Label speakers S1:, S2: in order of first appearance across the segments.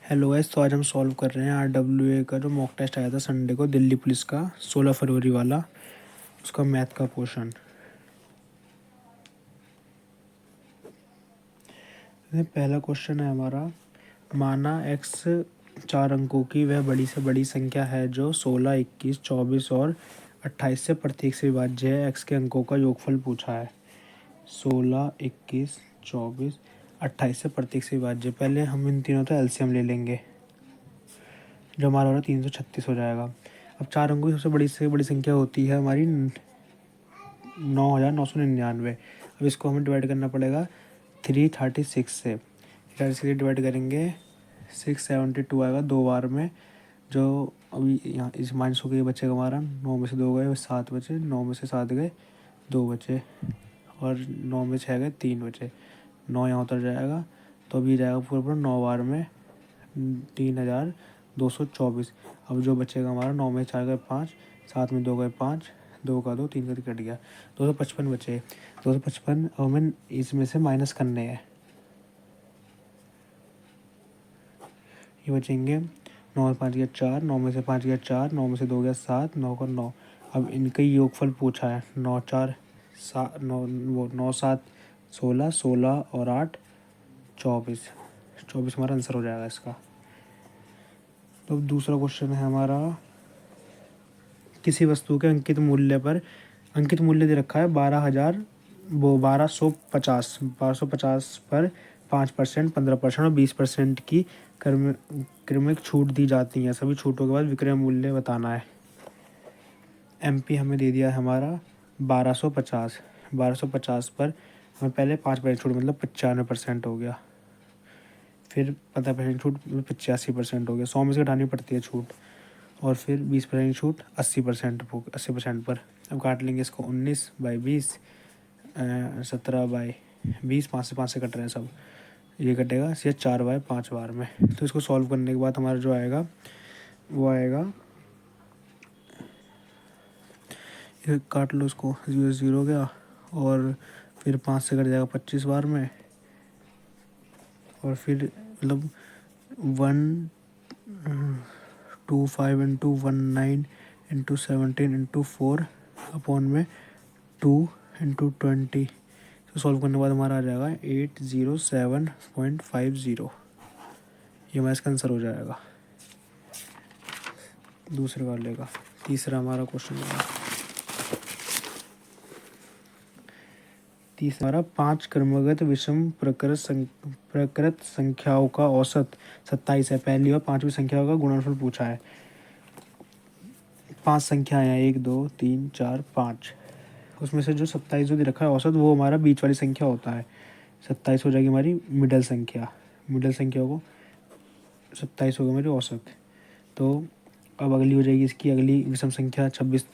S1: Hello guys, तो आज हम सॉल्व कर रहे हैं आरडब्ल्यूए का जो मॉक टेस्ट आया था संडे को दिल्ली पुलिस का 16 फरवरी वाला, उसका मैथ का पोर्शन। पहला क्वेश्चन है हमारा, माना एक्स 4 अंकों की वह बड़ी से बड़ी संख्या है जो 16, 21, 24 और 28 से प्रत्येक से विभाज्य है। एक्स के अंकों का योगफल पूछा है। 16, 21, 24, 28 से प्रत्येक से विभाज्य। पहले हम इन तीनों का एलसीएम ले लेंगे, जो हमारा हो 336 हो जाएगा। अब 4 अंकों की सबसे बड़ी से बड़ी संख्या होती है हमारी 9,999। अब इसको हमें डिवाइड करना पड़ेगा 336 से। 336 से डिवाइड करेंगे 672 आएगा 2 बार में। जो अभी यहाँ इस माइनस हो गई बचेगा हमारा 9 में से 2 गए 7 बचे, 9 में से 7 गए 2 बचे, और 9 में 6 गए 3 बचे। 9 यहाँ उतर जाएगा, तो अभी जाएगा पूरा पूरा 9 बार में 3,224। अब जो बचेगा हमारा 9 में 4 गए 5, 7 में 2 गए 5, 2 का 2, 3 का 3 कट गया, 255 बचे। 255 हमें इसमें से माइनस करने हैं। ये बचेंगे 9 में 5 गया 4, 9 में से 5 गया 4, 9 में से 2 गया 7, 9 का 9। अब इनका योगफल पूछा है। 9 4 7 9 वो 9 7 16, 16 और 8 24। 24 हमारा आंसर हो जाएगा इसका। तो अब दूसरा क्वेश्चन है हमारा, किसी वस्तु के अंकित मूल्य दे रखा है 1250 पर 5%, 15% और 20% की क्रमिक छूट दी जाती है। सभी छूटों के बाद विक्रय मूल्य बताना है। एमपी हमें दे दिया है हमारा 1250 पर हमें पहले 5% छूट मतलब 95% हो गया, फिर 15% छूट 85% हो गया, 100 में से घटानी पड़ती है छूट, और फिर 20% छूट 80% पर। अब काट लेंगे इसको 19/20, 17/20, 5 से कट रहे हैं सब, ये कटेगा सिर्फ 4/5 बार में। तो इसको सॉल्व करने के बाद हमारा जो आएगा वो आएगा, ये काट लो इसको, 0 0 गया, और फिर 5 से कट जाएगा 25 बार में, और फिर मतलब 125 इंटू 19 इंटू 17 इंटू 4 अपॉन में 2 इंटू 20। तो सॉल्व करने के बाद हमारा आ जाएगा 807.50। ये हमारा इसका आंसर हो जाएगा दूसरे वाले का। तीसरा हमारा क्वेश्चन होगा, तीसरा 5 क्रमगत विषम प्रकृत संख्याओं का औसत 27 है। पहली और 5वीं संख्याओं का गुणनफल पूछा है। 5 संख्याएं हैं 1 2 3 4 5, उसमें से जो 27 जो दे रखा है औसत, वो हमारा बीच वाली संख्या होता है। 27 हो जाएगी हमारी मिडल संख्या को 27 होगा मेरी औसत। तो अब अगली हो जाएगी इसकी अगली विषम संख्या 26,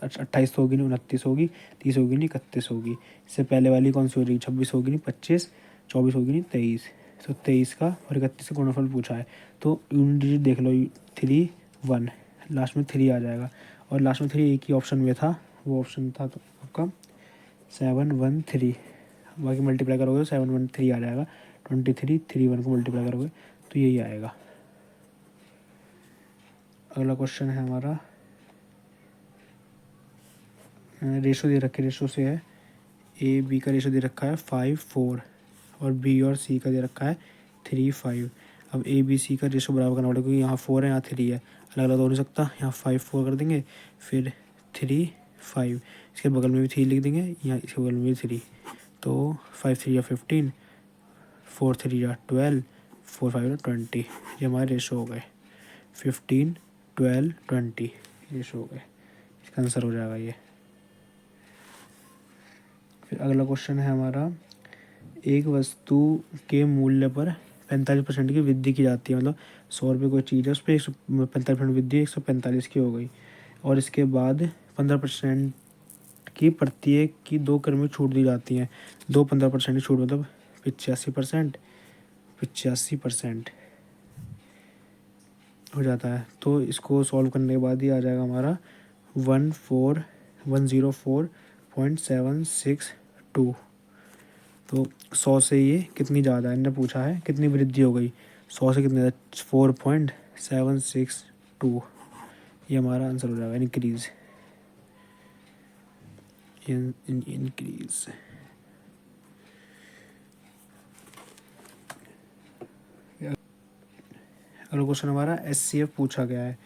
S1: 28 होगी नहीं 29 होगी, 30 होगी नहीं 31 होगी। इससे पहले वाली कौन सी हो जाएगी, 26 होगी नहीं 25, 24 होगी नहीं 23। तो 23 का और 31 का गुणनफल पूछा है। तो यूनिट डिजिट देख लो, 3 1, लास्ट में 3 आ जाएगा, और लास्ट में 3 एक ही ऑप्शन में था, वो ऑप्शन था तो आपका 7 1 3। बाकी मल्टीप्लाई करोगे तो 7 1 3 आ जाएगा। 23 3 1 को मल्टीप्लाई करोगे तो यही आएगा। अगला क्वेश्चन है हमारा, रेशो दे रखे, रेशो से है ए बी का रेशो दे रखा है 5 4, और बी और सी का दे रखा है 3 5। अब ए बी सी का रेशो बराबर करना पड़ेगा, क्योंकि यहाँ 4 है यहाँ 3 है, अलग अलग तो हो नहीं सकता। यहाँ 5 4 कर देंगे, फिर 3 5, इसके बगल में भी 3 लिख देंगे, यहाँ इसके बगल में भी 3। तो 5 3 या 15, 4 3 या 12, 4 5 या 20। ये हमारे रेशो हो गए 15 12 20 रेशो हो गए। इसका आंसर हो जाएगा ये। फिर अगला क्वेश्चन है हमारा, एक वस्तु के मूल्य पर 45% की वृद्धि की जाती है। मतलब 100 रुपये कोई चीज़ है, उस पर 145% वृद्धि 145 की हो गई, और इसके बाद 15% की प्रत्येक की 2 क्रमिक छूट दी जाती हैं। 2 15% की छूट मतलब 85% हो जाता है। तो इसको सॉल्व करने के बाद ही आ जाएगा हमारा 10104.762। तो 100 से ये कितनी ज़्यादा है, इन्होंने पूछा है कितनी वृद्धि हो गई, 100 से कितने 4.762, ये हमारा आंसर हो जाएगा इंक्रीज। इंक्रीज। अगला क्वेश्चन हमारा SCF पूछा गया है।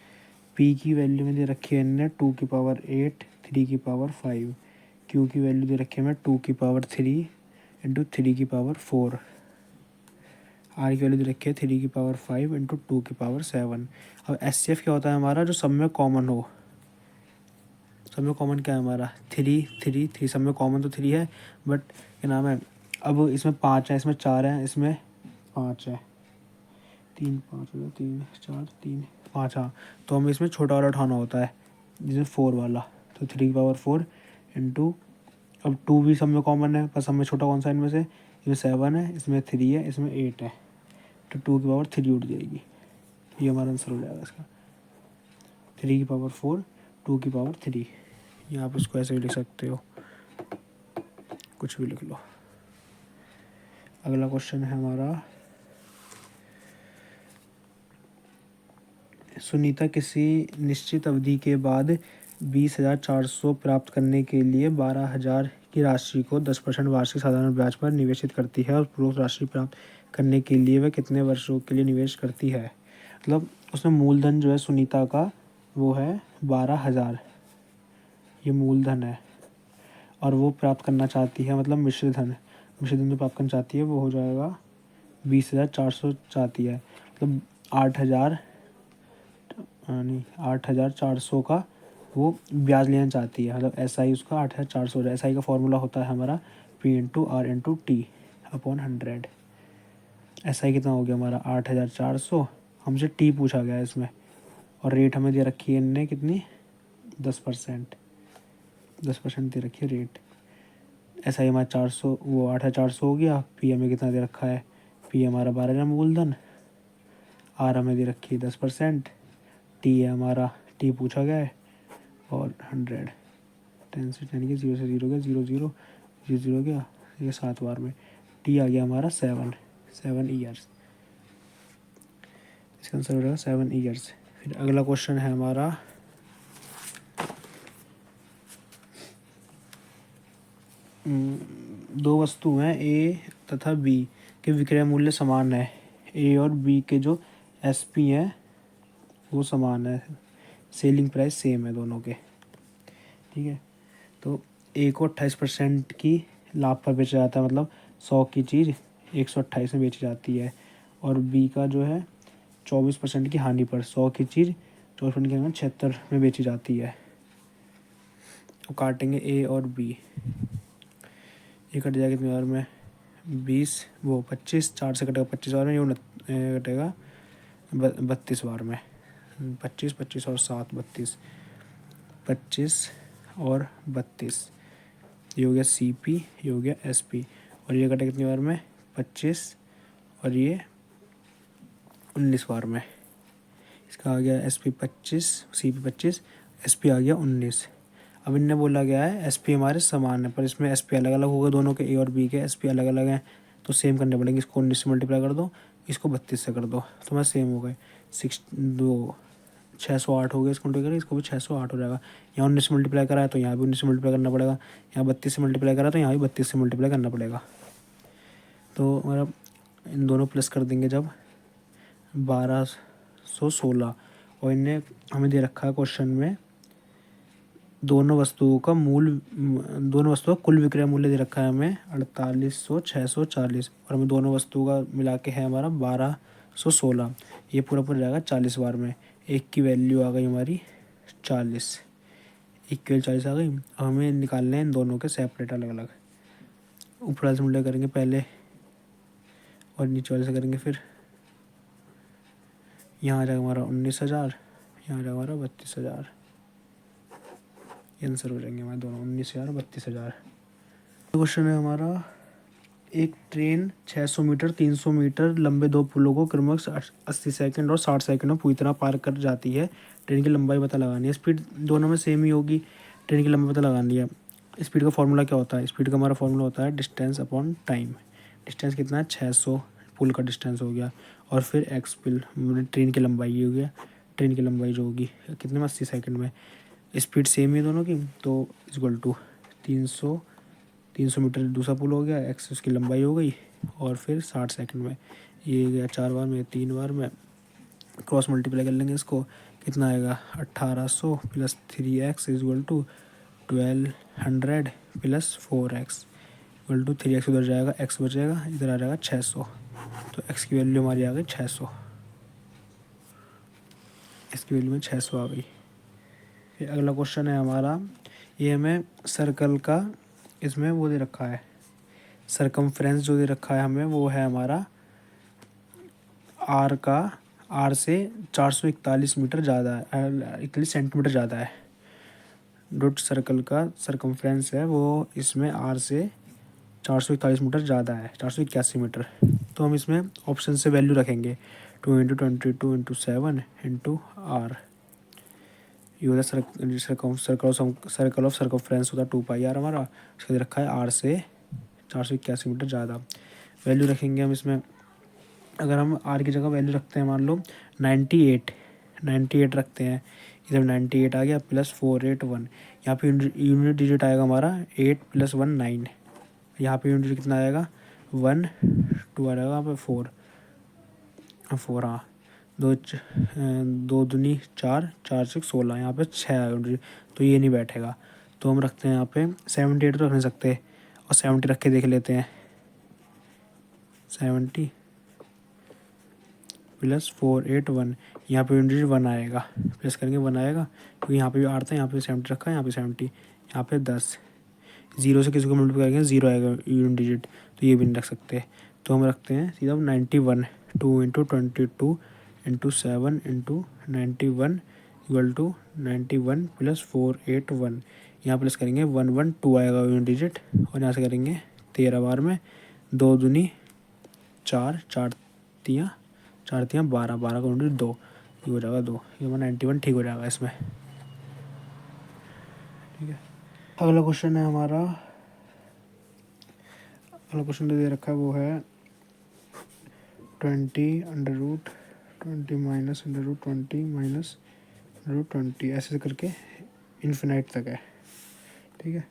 S1: P की वैल्यू में दे रखी है इनने 2⁸, 3⁵, Q की वैल्यू दे रखी है हमें 2⁵ इंटू 3⁴, R की वैल्यू दे रखी है 3⁵ इंटू 2�7। अब SCF क्या होता है हमारा, जो सब में कॉमन हो। सब में कॉमन क्या है हमारा 3 सब में कॉमन तो 3 है, बट क्या नाम है, अब इसमें 5 है, इसमें 4 है, इसमें 5 है, 3 5 3 4 3 5। हाँ, तो हमें इसमें छोटा वाला उठाना होता है जिसमें 4 वाला, तो 3⁴ इंटू, अब 2 भी सब में कॉमन है, पर सब में छोटा कौन सा इनमें से, इसमें 7 है, इसमें 3 है, इसमें 8 है, तो 2⁻3 उठ जाएगी। ये हमारा आंसर हो जाएगा इसका 3⁻4 2⁻3। यहाँ आप इसको ऐसे भी लिख सकते हो, कुछ भी लिख लो। अगला क्वेश्चन है हमारा, सुनीता किसी निश्चित अवधि के बाद 20,400 प्राप्त करने के लिए 12,000 की राशि को 10% वार्षिक साधारण ब्याज पर निवेशित करती है और पूर्व राशि प्राप्त करने के लिए वह कितने वर्षों के लिए निवेश करती है। मतलब उसमें मूलधन जो है सुनीता का वो है 12,000, ये मूलधन है, और वो प्राप्त करना चाहती है, मतलब मिश्र धन जो प्राप्त करना चाहती है वो हो जाएगा 20,400 चाहती है, मतलब 8,400 का वो ब्याज लेना चाहती है, मतलब SI उसका 8,400 हो जाए। SI का फॉर्मूला होता है हमारा P/R/T/100। SI कितना हो गया हमारा 8,400, हमसे T पूछा गया है इसमें, और रेट हमें दे रखी है इनने कितनी 10% दे रखी है रेट। SI हमारा 400, वो 8,400 हो गया। P हमें कितना दे रखा है, P हमारा 12,000 मूलधन, R हमें दे रखी है 10%, T है हमारा, T पूछा गया है, और 100 10 से 10 के 0 से 0 गया, 0 0 0 0 गया, ये 7 बार में T आ गया हमारा 7 ईयर्स। इसका आंसर हो जाएगा 7 ईयर्स। फिर अगला क्वेश्चन है हमारा, दो वस्तु हैं A तथा B के विक्रय मूल्य समान है। A और B के जो SP हैं वो समान है, सेलिंग प्राइस सेम है दोनों के, ठीक है। तो A को 28% की लाभ पर बेचा जाता है, मतलब 100 की चीज़ 128 में बेची जाती है, और B का जो है 24% की हानि पर 100 की चीज़ 24% की हानि 76 में बेची जाती है। तो काटेंगे A और B, ये कट जाएगा कितनी बार में 20, वो 25, 4 से कटेगा 25 बार में, ये कटेगा 32 बार में, 25 25 और 7 32, 25 और 32, ये हो गया CP, ये हो गया SP, और ये कटेगा कितनी बार में 25, और ये 19 बार में। इसका आ गया SP 25, CP 25, SP आ गया 19। अब इनने बोला गया है SP हमारे समान है, पर इसमें SP अलग अलग होगा, दोनों के A और B के SP अलग अलग हैं, तो सेम करने पड़ेंगे। इसको 19 से मल्टीप्लाई कर दो, इसको 32 से कर दो, तो हमारे सेम हो गए 608 हो गया, इसको मल्टीप्लाई करें, इसको भी 608 हो जाएगा। यहाँ 19 से मल्टीप्लाई करा है तो यहाँ भी 19 से मल्टीप्लाई करना पड़ेगा, यहाँ 32 से मल्टीप्लाई करा तो यहाँ भी 32 से मल्टीप्लाई करना पड़ेगा। तो हमारा इन दोनों प्लस कर देंगे जब 1216, और इनने हमें दे रखा है क्वेश्चन में दोनों वस्तुओं का कुल विक्रय मूल्य दे रखा है हमें 4800 640, और हमें दोनों वस्तुओं का मिला के है हमारा 1216। ये पूरा जाएगा 40 बार में। एक की वैल्यू आ गई हमारी 40, एक की वैल्यू 40 आ गई। अब हमें निकालने हैं इन दोनों के सेपरेट अलग अलग, ऊपर वाले से मल्टीप्लाई करेंगे पहले और नीचे वाले से करेंगे फिर। यहाँ आ जाएगा हमारा 19,000, यहाँ आ जाएगा हमारा 32,000, ये आंसर हो जाएंगे हमारे दोनों 19,000 32,000। क्वेश्चन है हमारा, एक ट्रेन 600 मीटर 300 मीटर लंबे दो पुलों को क्रमशः 80 सेकंड और 60 सेकंड में पूरी तरह पार कर जाती है। ट्रेन की लंबाई पता लगानी है। स्पीड दोनों में सेम ही होगी, ट्रेन की लंबाई पता लगानी है। स्पीड का फॉर्मूला क्या होता है, स्पीड का हमारा फॉर्मूला होता है डिस्टेंस अपॉन टाइम। डिस्टेंस कितना है 600, पुल का डिस्टेंस हो गया, और फिर एक्स ट्रेन की लंबाई ये हो गया, ट्रेन की लंबाई जो होगी कितने में 80 सेकंड में, स्पीड सेम ही दोनों की, तो इक्वल टू 300 मीटर दूसरा पुल हो गया, एक्स उसकी लंबाई हो गई, और फिर 60 सेकंड में ये गया 4 बार में, 3 बार में, क्रॉस मल्टीप्लाई कर लेंगे इसको, कितना आएगा 1800 plus 3x equal to 1200 plus 4x equal to 3x उधर जाएगा, x बचेगा, इधर आ जाएगा 600, तो x की वैल्यू हमारी आ गई 600, इसकी वैल्यू में 600 आ गई। फिर अगला क्वेश्चन है हमारा, ये हमें सर्कल का इसमें वो दे रखा है, सरकमफ्रेंस जो दे रखा है हमें वो है हमारा आर से 441 मीटर ज़्यादा है, 41 सेंटीमीटर ज़्यादा है। डॉट सर्कल का सरकमफ्रेंस है वो इसमें आर से 441 मीटर ज़्यादा है, 481 मीटर। तो हम इसमें ऑप्शन से वैल्यू रखेंगे 2 × 22 × 7 इंटू आर, ये होता है सर्कल ऑफ सर्कमफ्रेंस होता है 2πr हमारा, उसका दे रखा है आर से 481 मीटर ज़्यादा। वैल्यू रखेंगे हम इसमें, अगर हम आर की जगह वैल्यू रखते हैं मान लो 98 रखते हैं, इधर 98 आ गया प्लस 481, यहाँ पे यूनिट डिजिट आएगा हमारा 8 + 1 9, यहाँ पे यूनिट कितना आएगा 1 2 आ जाएगा, यहाँ पे 4 हाँ, 2 दूनी 4 4 6 16, यहाँ पे 6 आएगा, तो ये नहीं बैठेगा, तो हम रखते हैं यहाँ पे 78 तो रख नहीं सकते, और 70 रख के देख लेते हैं, 70 प्लस 481, यहाँ पे यूनिट 1 आएगा, प्लस करेंगे 1 आएगा, क्योंकि यहाँ पे भी 8 था, यहाँ पे 70 रखा है, यहाँ पे 70, यहाँ पे 10, 0 से किसी को मल्टीप्लाई करेंगे 0 आएगा यूनिट डिजिट, तो ये भी नहीं रख सकते, तो हम रखते हैं सीधा 91, 2 × 22 × 7 × 91 इक्वल टू 91 प्लस 481, यहाँ प्लस करेंगे 112 आएगा यूनिट डिजिट, और यहाँ से करेंगे 13 बार में, 2 दूनी 4 4 तियाँ 12 12 का यूनिट 2, ये हो जाएगा 2, ये 91 ठीक हो जाएगा इसमें। ठीक है, अगला क्वेश्चन है हमारा, अगला क्वेश्चन जो दे रखा है वो है 20 माइनस √20 ऐसे करके इन्फिनाइट तक है। ठीक है,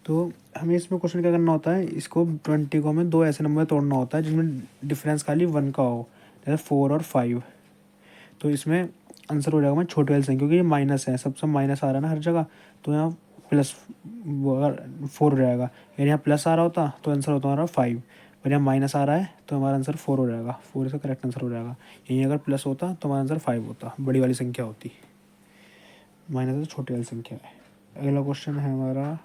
S1: तो हमें इसमें क्वेश्चन क्या करना होता है, इसको 20 को हमें 2 ऐसे नंबर तोड़ना होता है जिनमें डिफरेंस खाली 1 का हो, जैसे 4 और 5, तो इसमें आंसर हो जाएगा हमारा छोटे वाले संख्या, क्योंकि ये माइनस है, सबसे माइनस आ रहा है ना हर जगह, तो यहाँ प्लस 4 हो जाएगा, यानी यहाँ प्लस आ रहा होता तो आंसर होता हमारा 5, पर यहाँ माइनस आ रहा है तो हमारा आंसर 4 हो जाएगा, 4 इसका करेक्ट आंसर हो जाएगा। यहीं अगर प्लस होता तो हमारा आंसर 5 होता, बड़ी वाली संख्या होती, माइनस तो छोटी वाली संख्या है। अगला क्वेश्चन है हमारा,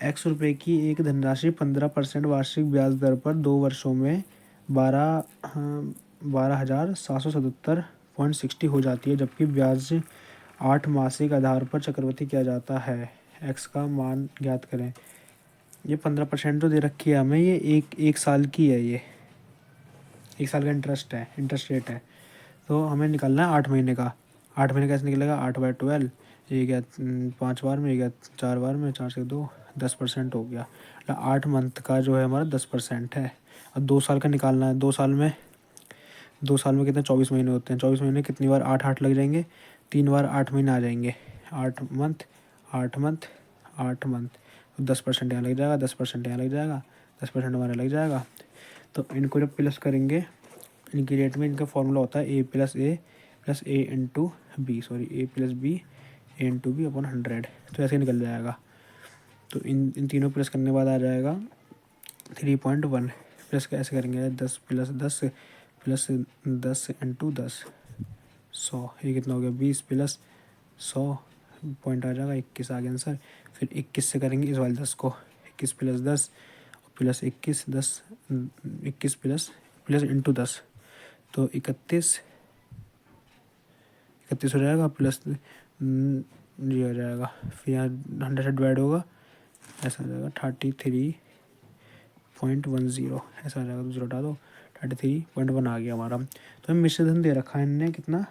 S1: x रुपये की एक धनराशि 15% वार्षिक ब्याज दर पर 2 वर्षों में 12,777.60 हो जाती है, जबकि ब्याज 8 मासिक आधार पर चक्रवृद्धि किया जाता है, x का मान ज्ञात करें। ये 15% जो दे रखी है हमें, ये एक साल की है, ये 1 साल का इंटरेस्ट रेट है, तो हमें निकालना है 8 महीने का। 8 महीने कैसे निकलेगा, 8/12, ये गया 5 बार में, ये गया 4 बार में, 4 से 2 10% हो गया, 8 मंथ का जो है हमारा 10% है। अब 2 साल का निकालना है, 2 साल में कितने 24 महीने होते हैं, 24 महीने कितनी बार 8 8 लग जाएंगे, 3 बार 8 महीने आ जाएंगे, 8 मंथ 8 मंथ 8 मंथ, तो 10% यहाँ लग जाएगा, 10% यहाँ लग जाएगा, 10% हमारा लग जाएगा। तो इनको जब प्लस करेंगे, इनकी रेट में इनका फॉर्मूला होता है a + a × b, a + b a × b upon 100, तो ऐसे निकल जाएगा। तो इन तीनों प्लस करने के बाद आ जाएगा 3.1, प्लस कैसे करेंगे 10 + 10 प्लस 10 × 10 100, ये कितना हो गया 20 + 100 पॉइंट आ जाएगा 21 आ गया आंसर। फिर 21 से करेंगे इस वाले 10 को, 21 + 10 प्लस 21 10 21 प्लस × 10, तो 31 हो जाएगा, प्लस ये हो जाएगा, फिर यहाँ 100 से डिवाइड होगा, ऐसा हो जाएगा 33.10, ऐसा आ जाएगा, तो 0 हटा दो, 33.1 आ गया हमारा। तो हमें मिश्र धन दे रखा है इनने कितना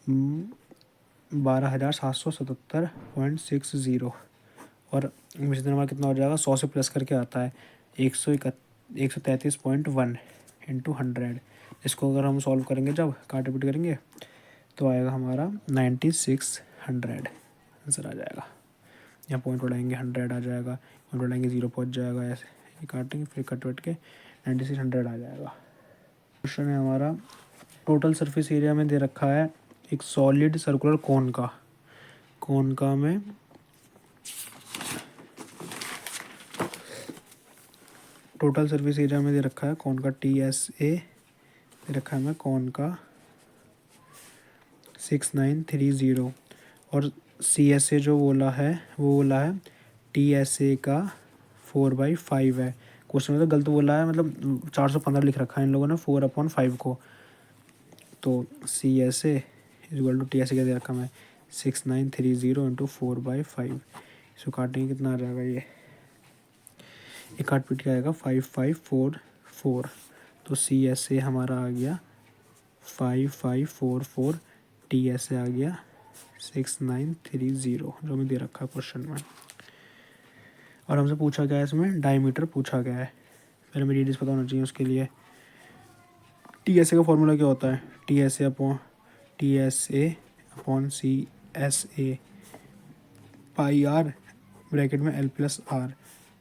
S1: 12,777.60, और मिश्र धन हमारा कितना हो जाएगा, 100 से प्लस करके आता है 131 133.1 इंटू 100। इसको अगर हम सॉल्व करेंगे, जब काट पिट करेंगे, तो आएगा हमारा 9600 आंसर आ जाएगा। यहाँ पॉइंट उड़ाएंगे 100 आ जाएगा, पॉइंट उड़ाएंगे 0 पहुँच जाएगा, ऐसे ये काटेंगे फिर कट वट के 9600 आ जाएगा। क्वेश्चन है हमारा, टोटल सरफेस एरिया में दे रखा है एक सॉलिड सर्कुलर कोन का में टोटल सरफेस एरिया में दे रखा है कौन का TSA दे रखा है हमें कौन का 6930 और CSA जो बोला है वो बोला है TSA का 4/5 है। क्वेश्चन में तो गलत बोला है, मतलब 415 लिख रखा है इन लोगों ने 4/5 को। तो CSA इक्वल टू TSA क्या दे रखा है 6930 इंटू 4/5। इसको काटेंगे कितना आ जाएगा, ये काट पीट के आएगा 5544। तो CSA हमारा आ गया 5544, TSA आ गया 6930 जो हमें दे रखा है क्वेश्चन में। और हमसे पूछा गया है, इसमें डायमीटर पूछा गया है। पहले हमें रेडियस पता होना चाहिए उसके लिए। TSA का फॉर्मूला क्या होता है, TSA upon CSA pi R bracket में L+R।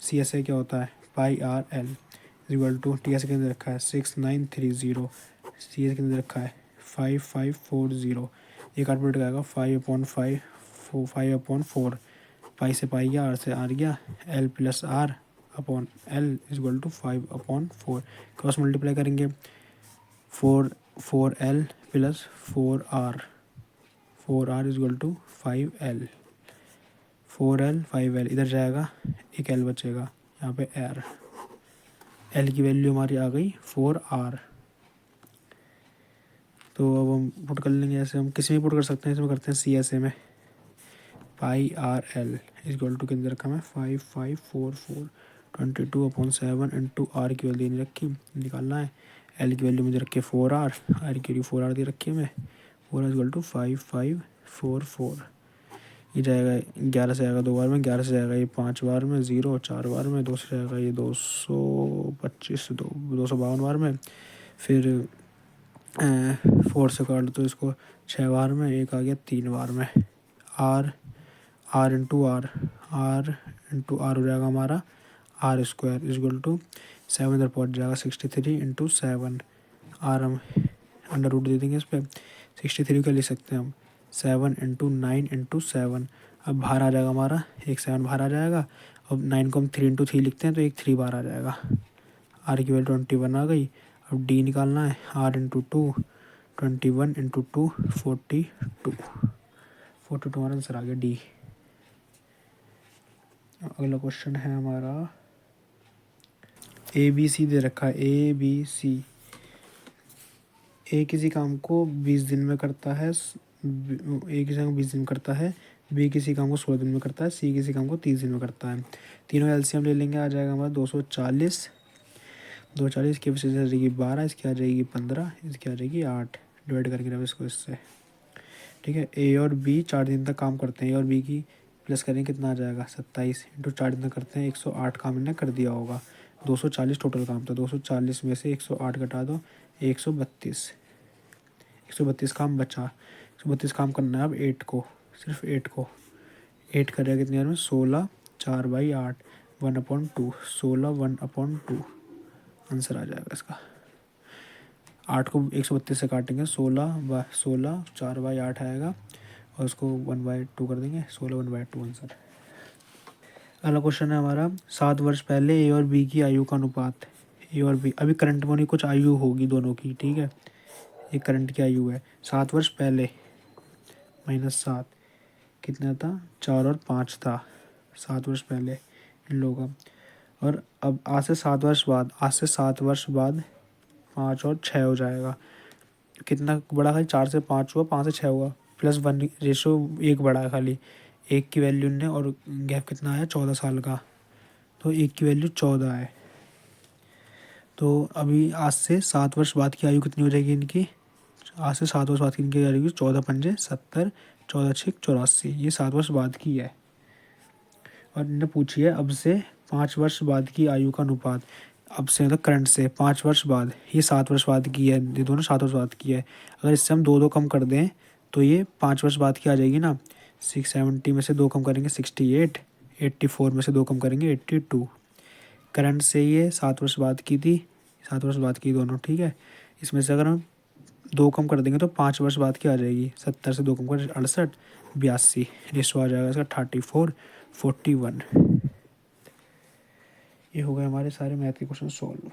S1: CSA क्या होता है pi R L equal to TSA के अंदर रखा है 6930, CSA के अंदर रखा है 5540। एक आठ मिनट का आएगा 5/4, पाई से पाई गया, आर से आर गया, L+R upon L equal to 5/4। Cross multiply करेंगे 4L plus 4R equal to 5L। 4L 5L इधर जाएगा, एक L बचेगा यहाँ पे R। L की वैल्यू हमारी आ गई 4R। तो अब हम पुट कर लेंगे, ऐसे हम किसी में पुट कर सकते हैं, इसमें करते हैं CSA में पाई आर एल इक्वल टू के अंदर रखा है 5544 22/7 इंटू R की वैल्यू नहीं रखी, निकालना है। L की वैल्यू मुझे रखी है 4R, R की वैल्यू 4R दे रखी है हमें, 4R इक्वल टू 5544। ये जाएगा 11 से आएगा 2 बार में, 11 से जाएगा ये 5 बार में, 0 4 बार में, 2 से जाएगा ये 225 252 बार में, फिर 4 से काट तो इसको 6 बार में, एक आ गया 3 बार में। R इंटू आर हो जाएगा हमारा R² इक्वल टू 7 इधर पहुँच जाएगा 63 इंटू 7। R हम अंडर रूट दे देंगे इस पर, 63 का लिख सकते हैं हम 7 इंटू 9 इंटू 7। अब बाहर आ जाएगा हमारा एक 7 बाहर आ जाएगा। अब 9 को हम 3 इंटू 3 लिखते हैं तो एक 3 बाहर आ जाएगा। R की वैल्यू 21 आ गई। अब D निकालना है, R इंटू 2 21 इंटू 2 42 हमारा आंसर आ गया D। अगला क्वेश्चन है हमारा ABC दे रखा है ABC। A किसी काम को 20 दिन में करता है, A किसी काम को 20 दिन में करता है, B किसी काम को 16 दिन में करता है, C किसी काम को 30 दिन में करता है। तीनों LCM ले लेंगे, आ जाएगा हमारा 240 की वजह से आ जाएगी 12, इसकी आ जाएगी 15, इसकी आ जाएगी 8। डिवाइड करके रहो इसको इससे, ठीक है। A और B 4 दिन तक काम करते हैं, A और B की प्लस करें कितना आ जाएगा 27 इंटू 4 दिन तक करते हैं 108 काम इन्हें कर दिया होगा। 240 टोटल काम था, 240 में से 108 घटा दो 132 काम बचा। 132 काम करना है अब 8 को, सिर्फ 8 को। 8 करेगा कितनी बार में 16 4/8 1/2 16 1/2 आंसर आ जाएगा इसका। 8 को 132 से काटेंगे 16 4/8 आएगा और उसको 1/2 कर देंगे 16 1/2 आंसर। अगला क्वेश्चन है हमारा 7 वर्ष पहले A और B की आयु का अनुपात। A और B अभी करंट में कुछ आयु होगी दोनों की, ठीक है। ये करंट की आयु है 7 वर्ष पहले -7 कितना था 4 और 5 था 7 वर्ष पहले इन लोगों का। और अब आज से 7 वर्ष बाद 5 और 6 हो जाएगा। कितना बड़ा खाली 4 से 5 हुआ, 5 से 6 हुआ, +1 रेशो 1 बढ़ा है खाली। 1 की वैल्यू ने और गैप कितना आया 14 साल का, तो 1 की वैल्यू 14 है। तो अभी आज से 7 वर्ष बाद की आयु कितनी हो जाएगी इनकी, आज से 7 वर्ष बाद की इनकी आयु 14 पंजे 70 14 छक 84, ये 7 वर्ष बाद की है। और इन्हें पूछी है अब से 5 वर्ष बाद की आयु का अनुपात। अब से मतलब करंट से 5 वर्ष बाद, ये 7 वर्ष बाद की है, ये दोनों 7 वर्ष बाद की है। अगर इससे हम दो दो कम कर दें तो ये 5 वर्ष बाद की आ जाएगी ना। 670 में से 2 कम करेंगे 68, 84 में से 2 कम करेंगे 82। करंट से ये 7 वर्ष बाद की थी, 7 वर्ष बाद की दोनों, ठीक है। इसमें से अगर हम 2 कम कर देंगे तो 5 वर्ष बाद की आ जाएगी। 70 से 2 कम कर 68, 82, रेशो आ जाएगा इसका 34, 41। ये हो गए हमारे सारे मैथ के क्वेश्चन सॉल्व।